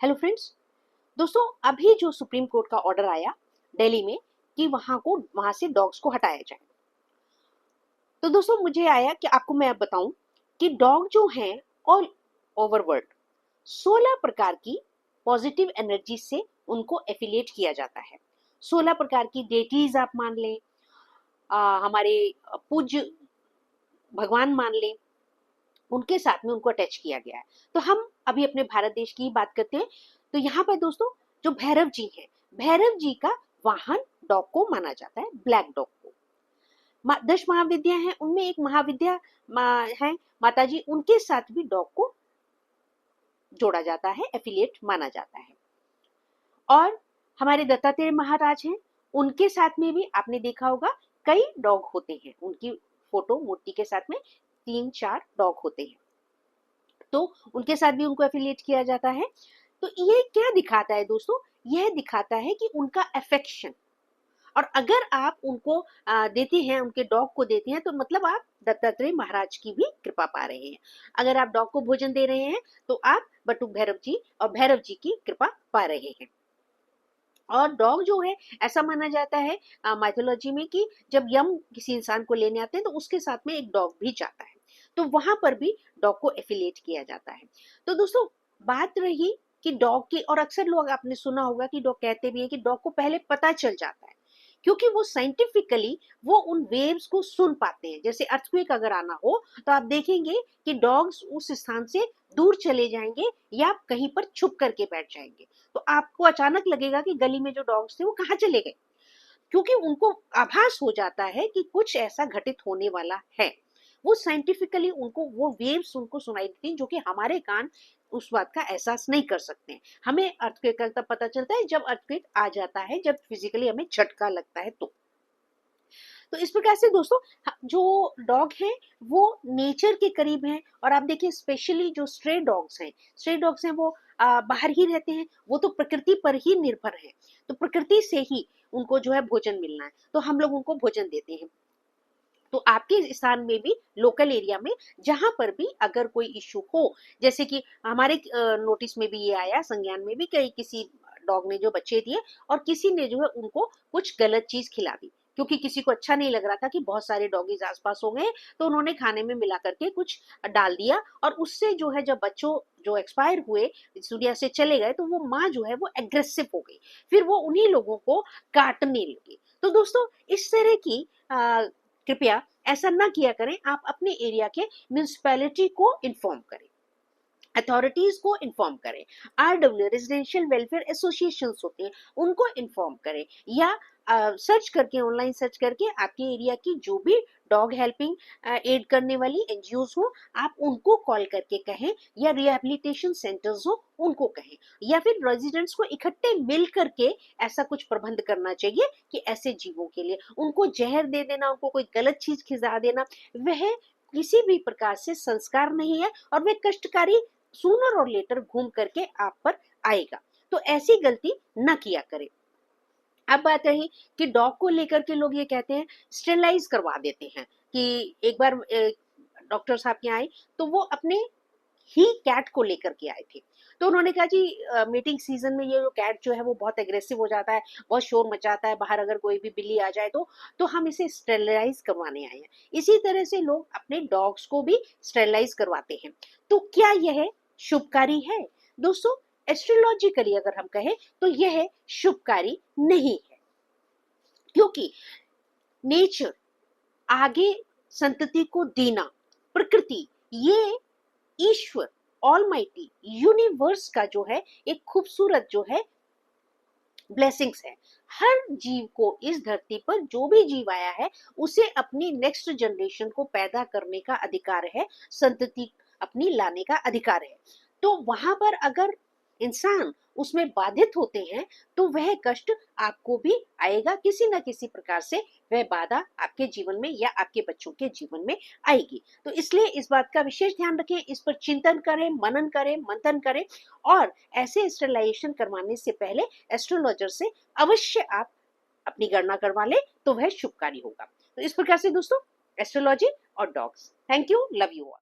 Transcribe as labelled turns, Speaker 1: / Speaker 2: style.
Speaker 1: Hello friends, दोस्तों अभी जो सुप्रीम कोर्ट का ऑर्डर आया दिल्ली में कि वहां से डॉग्स को हटाया जाए। तो दोस्तों मुझे आया कि आपको मैं अब बताऊं कि डॉग जो हैं ऑल ओवर वर्ल्ड 16 प्रकार की पॉजिटिव एनर्जी से उनको एफिलिएट किया जाता है। 16 प्रकार की डेटीज आप मान लें, हमारे पूज्य भगवान मान लें, उनके साथ में उनको अटैच किया गया है। तो हम अभी अपने भारत देश की बात करते हैं। तो यहाँ पर दोस्तों जो भैरव जी हैं, भैरव जी का वाहन डॉग को माना जाता है, ब्लैक डॉग को। 10 महाविद्या हैं, उनमें एक महाविद्या है माता जी, उनके साथ भी डॉग को जोड़ा जाता है, एफिलिएट माना जाता है। और हमारे दत्तात्रेय महाराज हैं, उनके साथ में भी आपने देखा होगा कई डॉग होते हैं, उनकी फोटो मूर्ति के साथ में 3-4 डॉग होते हैं, तो उनके साथ भी उनको एफिलिएट किया जाता है। तो ये क्या दिखाता है दोस्तों? यह दिखाता है कि उनका अफेक्शन, और अगर आप उनको देते हैं, उनके डॉग को देते हैं, तो मतलब आप दत्तात्रेय महाराज की भी कृपा पा रहे हैं। अगर आप डॉग को भोजन दे रहे हैं तो आप बटुक भैरव जी और भैरव जी की कृपा पा रहे हैं। और डॉग जो है, ऐसा माना जाता है माइथोलॉजी में कि जब यम किसी इंसान को लेने आते हैं तो उसके साथ में एक डॉग भी जाता है, तो वहां पर भी डॉग को एफिलिएट किया जाता है। तो दोस्तों बात रही कि डॉग की, और अक्सर लोग आपने सुना होगा कि डॉग कहते भी हैं कि डॉग को पहले पता चल जाता है, क्योंकि वो साइंटिफिकली वो उन वेव्स को सुन पाते हैं। जैसे अर्थक्वेक अगर आना हो तो आप देखेंगे कि डॉग्स उस स्थान से दूर चले जाएंगे या कहीं पर छुप करके बैठ जाएंगे, तो आपको अचानक लगेगा कि गली में जो डॉग्स थे वो कहाँ चले गए, क्योंकि उनको आभास हो जाता है कि कुछ ऐसा घटित होने वाला है। वो साइंटिफिकली उनको वो वेव्स उनको सुनाई देती हैं, जो कि हमारे कान उस बात का एहसास नहीं कर सकते हैं। हमें अर्थक्वेक का तब पता चलता है जब अर्थक्वेक आ जाता है, जब फिजिकली हमें झटका लगता है तो इस प्रकार से दोस्तों जो डॉग हैं वो नेचर के करीब हैं। और आप देखिए स्पेशली जो स्ट्रे डॉग्स हैं वो बाहर ही रहते हैं, वो तो प्रकृति पर ही निर्भर है, तो प्रकृति से ही उनको जो है भोजन मिलना है, तो हम लोग उनको भोजन देते हैं। तो आपके स्थान में भी, लोकल एरिया में जहां पर भी अगर कोई इश्यू हो, जैसे कि हमारे नोटिस में भी ये आया, संज्ञान में भी, कई किसी डॉग ने जो बच्चे दिए और किसी ने जो है उनको कुछ गलत चीज खिला दी, क्योंकि किसी को अच्छा नहीं लग रहा था कि बहुत सारे डॉगीज आसपास हो गए, तो उन्होंने खाने में मिला करके कुछ डाल दिया, और उससे जो है जब बच्चों जो एक्सपायर हुए, इस दुनिया से चले गए, तो वो माँ जो है वो एग्रेसिव हो गई, फिर वो उन्हीं लोगों को काटने लगी। तो दोस्तों इस तरह की कृपया ऐसा ना किया करें। आप अपने एरिया के म्यूनिसिपैलिटी को इन्फॉर्म करें, अथॉरिटीज को इन्फॉर्म करें, RW रेजिडेंशियल वेलफेयर एसोसिएशन होते हैं उनको इन्फॉर्म करें, या सर्च करके, ऑनलाइन सर्च करके आपके एरिया की जो भी डॉग हेल्पिंग एड करने वाली NGOs हो, आप उनको कॉल करके कहें, या रिहेबिलिटेशन सेंटर्स हो उनको कहें, या फिर रेजिडेंट्स को इकट्ठे मिल करके ऐसा कुछ प्रबंध करना चाहिए कि ऐसे जीवों के लिए उनको जहर दे देना, उनको कोई गलत चीज खिला देना, वह किसी भी प्रकार से संस्कार नहीं है, और वे कष्टकारी सूनर और लेटर घूम करके आप पर आएगा। तो ऐसी गलती न किया करें। अब बात रही कि डॉग को लेकर के लोग ये कहते हैं, स्टेरलाइज करवा देते हैं, कि एक बार डॉक्टर साहब के आए तो वो अपने ही कैट को लेकर के आए थे, तो उन्होंने कहा जी मीटिंग सीजन में ये जो कैट जो है वो बहुत एग्रेसिव हो जाता है, बहुत शोर मचाता है, बाहर अगर कोई भी बिल्ली आ जाए तो हम इसे स्टेरलाइज करवाने आए हैं। इसी तरह से लोग अपने डॉग्स को भी स्टेरलाइज करवाते हैं। तो क्या यह शुभकारी है? दोस्तों एस्ट्रोलॉजिकली अगर हम कहें तो यह शुभकारी नहीं है, क्योंकि नेचर, आगे संतति को देना, प्रकृति, ये ईश्वर, ऑलमाइटी यूनिवर्स का जो है एक खूबसूरत जो है ब्लेसिंग्स है। हर जीव को, इस धरती पर जो भी जीव आया है, उसे अपनी नेक्स्ट जनरेशन को पैदा करने का अधिकार है, संतति अपनी लाने का अधिकार है। तो वहां पर अगर इंसान उसमें बाधित होते हैं तो वह कष्ट आपको भी आएगा, किसी न किसी प्रकार से वह बाधा आपके जीवन में या आपके बच्चों के जीवन में आएगी। तो इसलिए इस बात का विशेष ध्यान रखें, इस पर चिंतन करें, मनन करें, मंथन करें, और ऐसे स्टेरलाइजेशन करवाने से पहले एस्ट्रोलॉजर से अवश्य आप अपनी गणना करवा लें, तो वह शुभकारी होगा। तो इस प्रकार से दोस्तों एस्ट्रोलॉजी और dogs. Thank you, love you all.